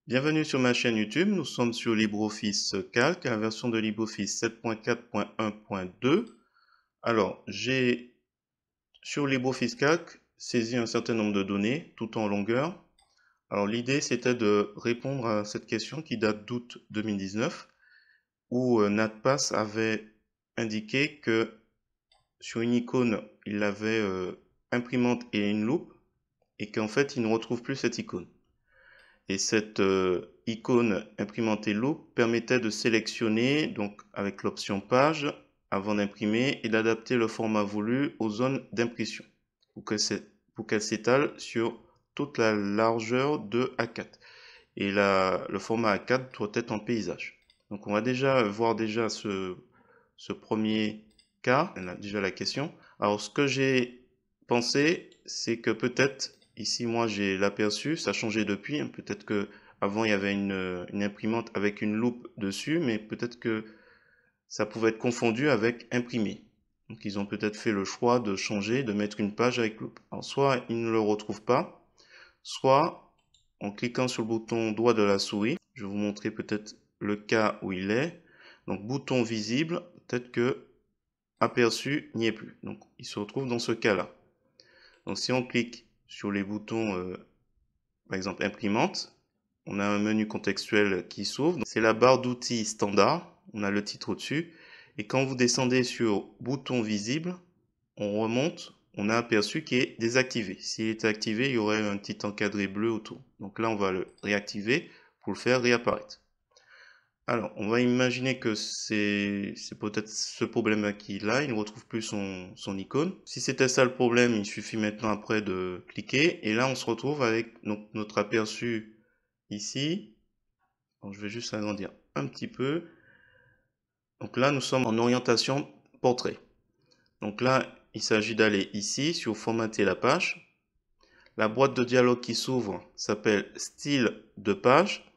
Bienvenue sur ma chaîne YouTube, nous sommes sur LibreOffice Calc, la version de LibreOffice 7.4.1.2. Alors, j'ai sur LibreOffice Calc saisi un certain nombre de données, tout en longueur. Alors, l'idée, c'était de répondre à cette question qui date d'août 2019, où NatPass avait indiqué que sur une icône, il avait imprimante et une loupe, et qu'en fait, il ne retrouve plus cette icône. Et cette icône imprimante loupe permettait de sélectionner, donc avec l'option page, avant d'imprimer, et d'adapter le format voulu aux zones d'impression pour qu'elle s'étale sur toute la largeur de A4. Et le format A4 doit être en paysage. Donc on va déjà voir ce premier cas, on a déjà la question. Alors ce que j'ai pensé, c'est que peut-être, ici moi j'ai l'aperçu, ça a changé depuis, hein. Peut-être que avant il y avait une imprimante avec une loupe dessus, mais peut-être que ça pouvait être confondu avec imprimé. Donc ils ont peut-être fait le choix de changer, de mettre une page avec loupe. Alors soit ils ne le retrouvent pas, soit en cliquant sur le bouton droit de la souris, je vais vous montrer peut-être le cas où il est. Donc bouton visible, peut-être que aperçu n'y est plus. Donc il se retrouve dans ce cas-là. Donc si on clique sur les boutons, par exemple imprimante, on a un menu contextuel qui s'ouvre. C'est la barre d'outils standard, on a le titre au-dessus. Et quand vous descendez sur bouton visible, on remonte, on a aperçu qui est désactivé. S'il était activé, il y aurait un petit encadré bleu autour. Donc là, on va le réactiver pour le faire réapparaître. Alors, on va imaginer que c'est peut-être ce problème qu'il a, il ne retrouve plus son icône. Si c'était ça le problème, il suffit maintenant après de cliquer. Et là, on se retrouve avec notre aperçu ici. Alors, je vais juste agrandir un petit peu. Donc là, nous sommes en orientation portrait. Donc là, il s'agit d'aller ici sur formater la page. La boîte de dialogue qui s'ouvre s'appelle style de page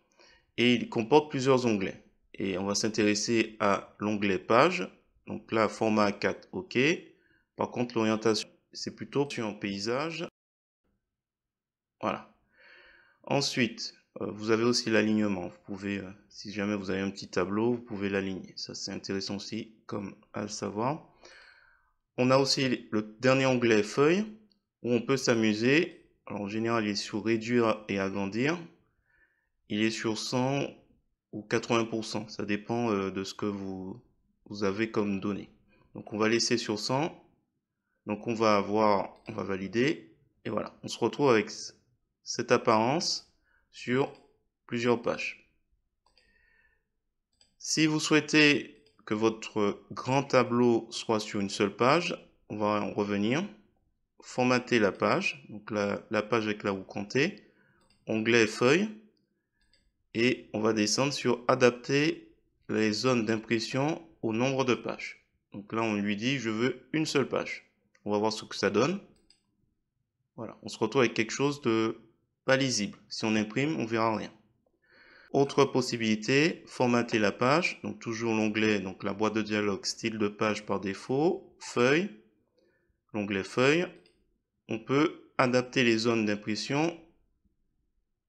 et il comporte plusieurs onglets. Et on va s'intéresser à l'onglet page. Donc là, format A4, OK. Par contre, l'orientation, c'est plutôt en paysage. Voilà. Ensuite, vous avez aussi l'alignement. Vous pouvez, si jamais vous avez un petit tableau, vous pouvez l'aligner. Ça, c'est intéressant aussi, comme à le savoir. On a aussi le dernier onglet feuille où on peut s'amuser. Alors, en général, il est sur réduire et agrandir. Il est sur 100 ou 80%. Ça dépend de ce que vous avez comme données. Donc, on va laisser sur 100. Donc, on va valider. Et voilà, on se retrouve avec cette apparence sur plusieurs pages. Si vous souhaitez que votre grand tableau soit sur une seule page, on va en revenir. Formater la page, donc la page avec là où vous comptez, onglet feuille, et on va descendre sur adapter les zones d'impression au nombre de pages. Donc là, on lui dit, je veux une seule page. On va voir ce que ça donne. Voilà, on se retrouve avec quelque chose de pas lisible. Si on imprime, on verra rien. Autre possibilité, formater la page. Donc toujours l'onglet, donc la boîte de dialogue, style de page par défaut, feuille, l'onglet feuille. On peut adapter les zones d'impression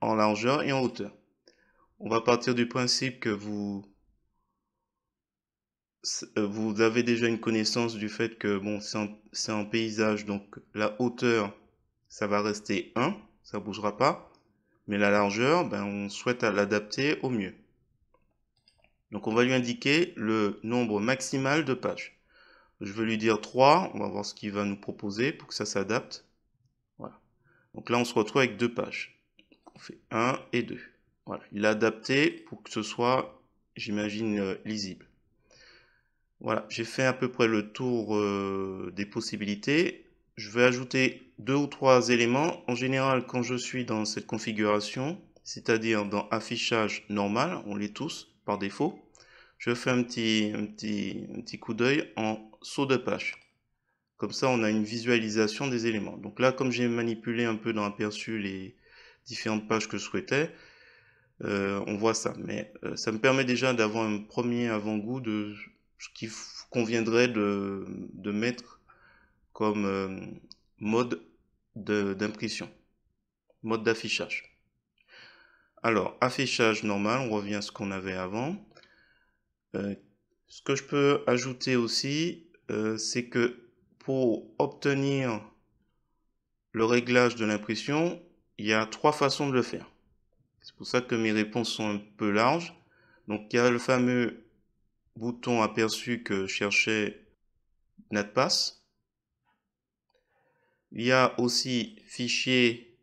en largeur et en hauteur. On va partir du principe que vous avez déjà une connaissance du fait que bon, c'est un paysage, donc la hauteur, ça va rester 1, ça ne bougera pas. Mais la largeur, ben, on souhaite l'adapter au mieux. Donc on va lui indiquer le nombre maximal de pages. Je vais lui dire 3, on va voir ce qu'il va nous proposer pour que ça s'adapte. Voilà. Donc là, on se retrouve avec 2 pages. On fait 1 et 2. Voilà, il a adapté pour que ce soit, j'imagine, lisible. Voilà, j'ai fait à peu près le tour des possibilités. Je vais ajouter 2 ou 3 éléments. En général, quand je suis dans cette configuration, c'est-à-dire dans affichage normal, on l'est tous par défaut, je fais un petit coup d'œil en saut de page. Comme ça, on a une visualisation des éléments. Donc là, comme j'ai manipulé un peu dans l'aperçu les différentes pages que je souhaitais, on voit ça. Mais ça me permet déjà d'avoir un premier avant-goût de ce qu'il conviendrait de mettre comme mode d'impression, mode d'affichage. Alors, affichage normal, on revient à ce qu'on avait avant. Ce que je peux ajouter aussi, c'est que pour obtenir le réglage de l'impression, il y a 3 façons de le faire. C'est pour ça que mes réponses sont un peu larges. Donc, il y a le fameux bouton aperçu que je cherchais, NetPass. Il y a aussi fichier,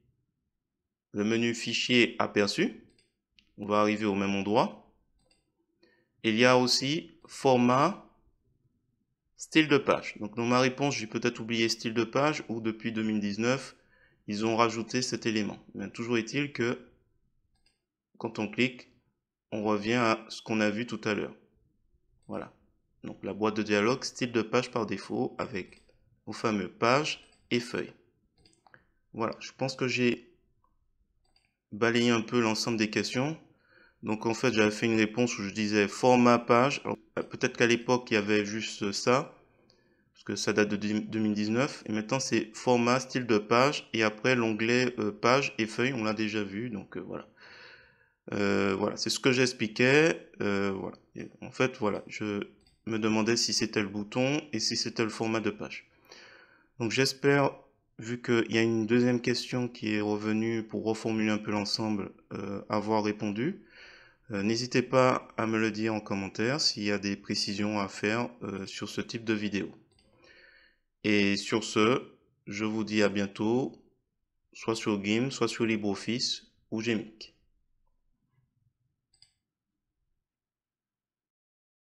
le menu fichier aperçu. On va arriver au même endroit. Et il y a aussi format style de page. Donc dans ma réponse, j'ai peut-être oublié style de page ou depuis 2019, ils ont rajouté cet élément. Mais toujours est-il que quand on clique, on revient à ce qu'on a vu tout à l'heure. Voilà. Donc la boîte de dialogue, style de page par défaut avec vos fameux pages et feuilles. Voilà, je pense que j'ai balayé un peu l'ensemble des questions. Donc en fait, j'avais fait une réponse où je disais format page. Peut-être qu'à l'époque, il y avait juste ça, parce que ça date de 2019. Et maintenant, c'est format, style de page. Et après, l'onglet page et feuille, on l'a déjà vu. Donc voilà. Voilà, c'est ce que j'expliquais. Voilà. Et en fait, voilà, je me demandais si c'était le bouton et si c'était le format de page. Donc j'espère, vu qu'il y a une deuxième question qui est revenue pour reformuler un peu l'ensemble, avoir répondu. N'hésitez pas à me le dire en commentaire s'il y a des précisions à faire sur ce type de vidéo. Et sur ce, je vous dis à bientôt, soit sur GIMP, soit sur LibreOffice ou Gmic.